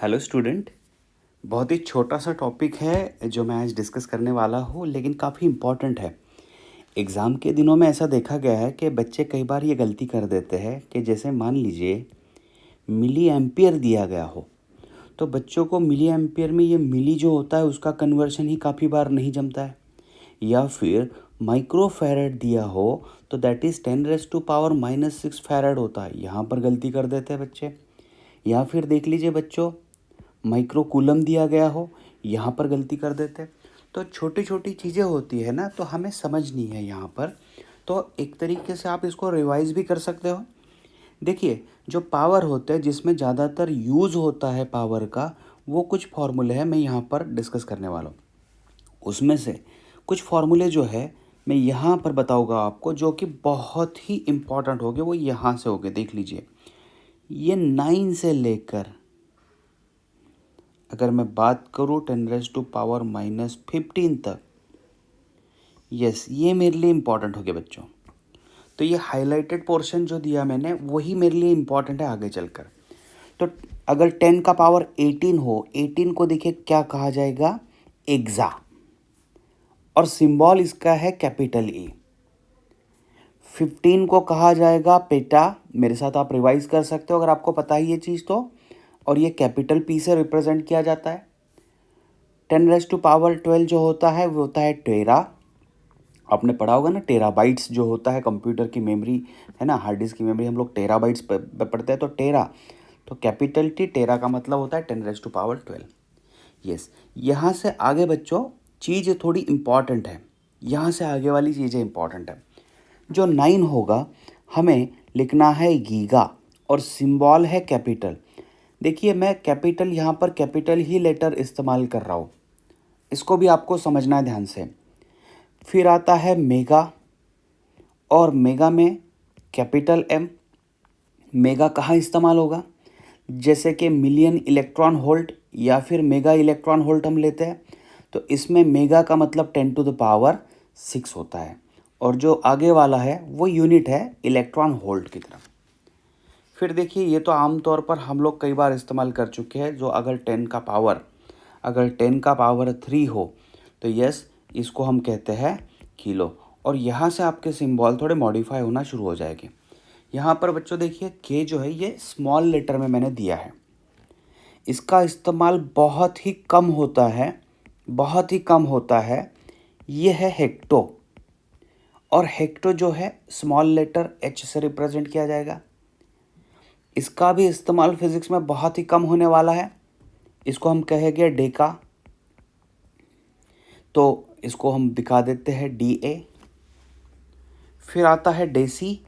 Hello student. बहुत ही छोटा सा टॉपिक है जो मैं आज डिस्कस करने वाला हूँ, लेकिन काफ़ी इम्पॉर्टेंट है। एग्ज़ाम के दिनों में ऐसा देखा गया है कि बच्चे कई बार ये गलती कर देते हैं कि जैसे मान लीजिए मिली एम्पियर दिया गया हो, तो बच्चों को मिली एम्पियर में ये मिली जो होता है उसका कन्वर्शन ही काफ़ी बार नहीं जमता है। या फिर माइक्रो फैरेड दिया हो तो दैट इज़ 10⁻⁻⁻6 फैरेड होता है, यहाँ पर गलती कर देते हैं बच्चे। या फिर देख लीजिए बच्चों, माइक्रो कूलम दिया गया हो, यहाँ पर गलती कर देते हैं। तो छोटी छोटी चीज़ें होती है ना, तो हमें समझनी है यहाँ पर। तो एक तरीके से आप इसको रिवाइज भी कर सकते हो। देखिए, जो पावर होता है जिसमें ज़्यादातर यूज़ होता है पावर का, वो कुछ फॉर्मूले हैं मैं यहाँ पर डिस्कस करने वाला हूँ। उसमें से कुछ फॉर्मूले जो है मैं यहाँ पर बताऊँगा आपको, जो कि बहुत ही इम्पॉर्टेंट होंगे। वो यहाँ से होंगे, देख लीजिए। ये 9 से लेकर, अगर मैं बात करूँ 10⁻⁻15 तक, यस, ये मेरे लिए इम्पॉर्टेंट हो गया बच्चों। तो ये हाईलाइटेड पोर्शन जो दिया मैंने वही मेरे लिए इम्पॉर्टेंट है आगे चलकर। तो अगर 10 का पावर 18 हो, 18 को देखिए क्या कहा जाएगा, एग्जा, और सिंबल इसका है कैपिटल ई। 15 को कहा जाएगा पेटा। मेरे साथ आप रिवाइज कर सकते हो अगर आपको पता है ये चीज़ तो। और ये कैपिटल पी से रिप्रेजेंट किया जाता है। 10⁻12 जो होता है वो होता है टेरा। आपने पढ़ा होगा ना, टेराबाइट्स जो होता है कंप्यूटर की मेमोरी, है ना, हार्ड डिस्क की मेमोरी हम लोग टेराबाइट्स पढ़ते हैं। तो टेरा, तो कैपिटल टी, टेरा का मतलब होता है 10⁻12। यस, यहाँ से आगे बच्चों चीज़ थोड़ी इम्पॉर्टेंट है। यहाँ से आगे वाली चीज़ें इम्पॉर्टेंट है। जो 9 होगा हमें लिखना है गीगा, और सिंबल है कैपिटल। देखिए, मैं कैपिटल यहाँ पर कैपिटल ही लेटर इस्तेमाल कर रहा हूँ, इसको भी आपको समझना है ध्यान से। फिर आता है मेगा, और मेगा में कैपिटल एम। मेगा कहाँ इस्तेमाल होगा, जैसे कि मिलियन इलेक्ट्रॉन वोल्ट या फिर मेगा इलेक्ट्रॉन वोल्ट हम लेते हैं, तो इसमें मेगा का मतलब 10⁻6 होता है। और जो आगे वाला है वो यूनिट है इलेक्ट्रॉन वोल्ट की तरफ। फिर देखिए, ये तो आमतौर पर हम लोग कई बार इस्तेमाल कर चुके हैं। जो अगर 10 का पावर 3 हो तो यस, इसको हम कहते हैं किलो। और यहाँ से आपके सिंबल थोड़े मॉडिफाई होना शुरू हो जाएंगे। यहाँ पर बच्चों देखिए, के जो है ये स्मॉल लेटर में मैंने दिया है। इसका इस्तेमाल बहुत ही कम होता है, बहुत ही कम होता है। ये है हेक्टो, और हेक्टो जो है स्मॉल लेटर एच से रिप्रेजेंट किया जाएगा। इसका भी इस्तेमाल फिजिक्स में बहुत ही कम होने वाला है। इसको हम कहेंगे डेका, तो इसको हम दिखा देते हैं DA। फिर आता है डेसी,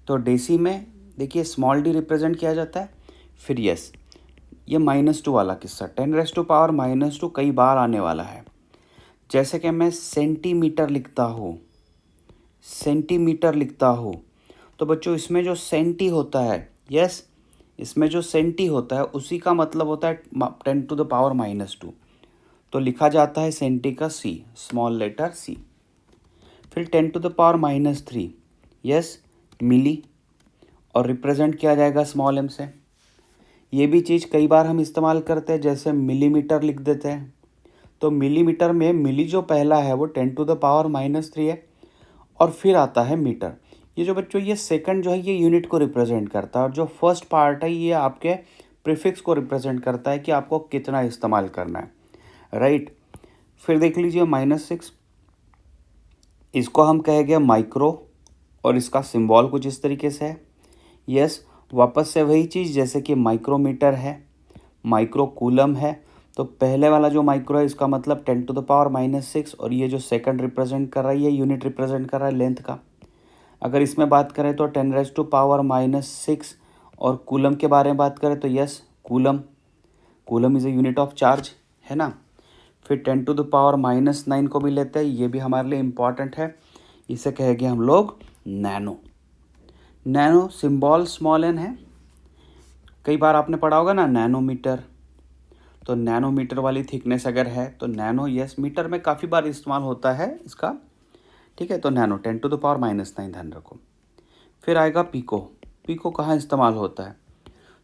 तो डेसी में देखिए स्मॉल डी रिप्रेजेंट किया जाता है। फिर यस, ये -2 वाला किस्सा, 10⁻⁻2 कई बार आने वाला है। जैसे कि मैं सेंटीमीटर लिखता हूँ, सेंटीमीटर लिखता हूँ, तो बच्चों इसमें जो सेंटी होता है, यस, इसमें जो सेंटी होता है उसी का मतलब होता है 10⁻⁻2। तो लिखा जाता है सेंटी का सी, स्मॉल लेटर सी। फिर 10⁻⁻3, यस, मिली, और रिप्रेजेंट किया जाएगा स्मॉल एम से। ये भी चीज़ कई बार हम इस्तेमाल करते हैं, जैसे मिलीमीटर लिख देते हैं। तो मिलीमीटर में मिली जो पहला है वो 10⁻⁻3 है, और फिर आता है मीटर। ये जो बच्चों ये सेकंड जो है ये यूनिट को रिप्रेजेंट करता है, और जो फर्स्ट पार्ट है ये आपके प्रीफिक्स को रिप्रेजेंट करता है कि आपको कितना इस्तेमाल करना है, राइट। फिर देख लीजिए -6, इसको हम कहेंगे माइक्रो, और इसका सिंबल कुछ इस तरीके से है। यस, वापस से वही चीज़, जैसे कि माइक्रोमीटर है, माइक्रो कूलम है। तो पहले वाला जो माइक्रो है इसका मतलब 10⁻⁻6, और ये जो सेकंड रिप्रेजेंट कर रहा है ये यूनिट रिप्रेजेंट कर रहा है लेंथ का। अगर इसमें बात करें तो 10⁻⁻6, और कूलम के बारे में बात करें तो yes, coulomb, coulomb is a unit of charge, है ना। फिर 10⁻⁻9 को भी लेते हैं, ये भी हमारे लिए इम्पॉर्टेंट है। इसे कहेंगे हम लोग nano. Nano symbol small n है। कई बार आपने पढ़ा होगा ना नैनोमीटर, तो नैनोमीटर वाली थिकनेस अगर है तो नैनो, यस, मीटर में काफ़ी बार इस्तेमाल होता है इसका, ठीक है। तो नैनो 10⁻⁹ ध्यान रखो। फिर आएगा पीको। पीको कहाँ इस्तेमाल होता है,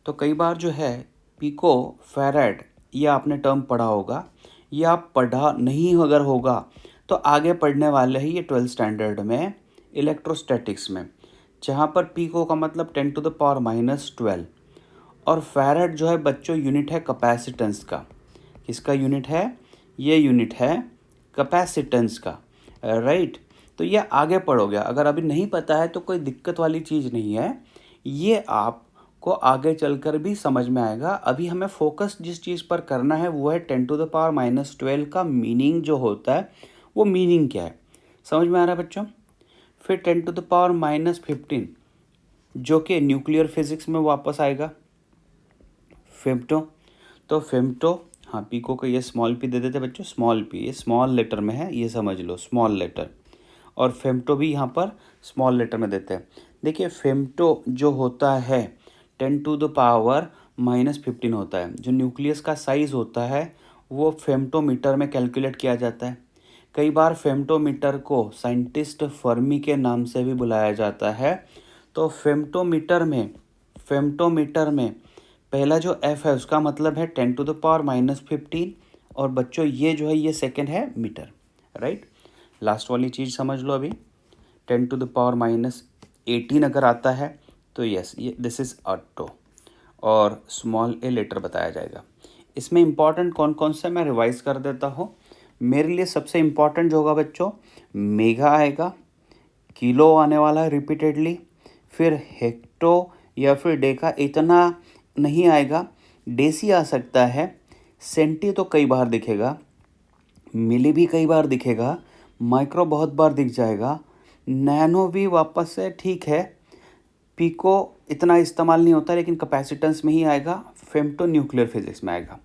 तो कई बार जो है पिको फैराड, ये आपने टर्म पढ़ा होगा, ये आप पढ़ा नहीं अगर होगा तो आगे पढ़ने वाले हैं ये 12th स्टैंडर्ड में इलेक्ट्रोस्टैटिक्स में, जहाँ पर पिको का मतलब 10⁻⁻12 और फैराड जो है बच्चों यूनिट है कैपेसिटेंस का। किसका यूनिट है? ये यूनिट है कैपेसिटेंस का, राइट। तो ये आगे पढ़ोगे, अगर अभी नहीं पता है तो कोई दिक्कत वाली चीज़ नहीं है, ये आपको आगे चलकर भी समझ में आएगा। अभी हमें फोकस जिस चीज़ पर करना है वो है 10⁻⁻12 का मीनिंग जो होता है, वो मीनिंग क्या है, समझ में आ रहा है बच्चों। फिर 10⁻⁻15 जो कि न्यूक्लियर फिजिक्स में वापस आएगा, फेम्टो। तो फेम्टो, हाँ पिको को ये स्मॉल पी दे देते बच्चों, स्मॉल पी, ये स्मॉल लेटर में है, ये समझ लो स्मॉल लेटर, और फेम्टो भी यहाँ पर स्मॉल लेटर में देते हैं। देखिए फेम्टो जो होता है 10⁻⁻15 होता है। जो न्यूक्लियस का साइज़ होता है वो फेम्टोमीटर में कैलकुलेट किया जाता है। कई बार फेम्टोमीटर को साइंटिस्ट फर्मी के नाम से भी बुलाया जाता है। तो फेम्टोमीटर में पहला जो F है उसका मतलब है 10⁻⁻15, और बच्चों ये जो है ये सेकंड है मीटर, राइट। लास्ट वाली चीज़ समझ लो अभी, 10⁻⁻18 अगर आता है तो यस ये दिस इज़ ऑटो, और स्मॉल ए लेटर बताया जाएगा। इसमें इंपॉर्टेंट कौन कौन से मैं रिवाइज कर देता हूँ। मेरे लिए सबसे इम्पॉर्टेंट जो होगा बच्चों, मेगा आएगा, किलो आने वाला है रिपीटेडली, फिर हेक्टो या फिर डेका इतना नहीं आएगा, डेसी आ सकता है, सेंटी तो कई बार दिखेगा, मिली भी कई बार दिखेगा, माइक्रो बहुत बार दिख जाएगा, नैनो भी वापस से ठीक है, पिको इतना इस्तेमाल नहीं होता लेकिन कैपेसिटेंस में ही आएगा, फेम्टो न्यूक्लियर फिजिक्स में आएगा।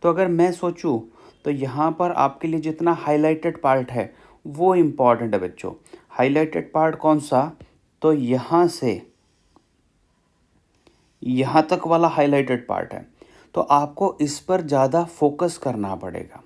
तो अगर मैं सोचूं तो यहाँ पर आपके लिए जितना हाईलाइटेड पार्ट है वो इम्पॉर्टेंट है बच्चों। हाईलाइटेड पार्ट कौन सा? तो यहाँ से यहाँ तक वाला हाईलाइटेड पार्ट है, तो आपको इस पर ज़्यादा फोकस करना पड़ेगा।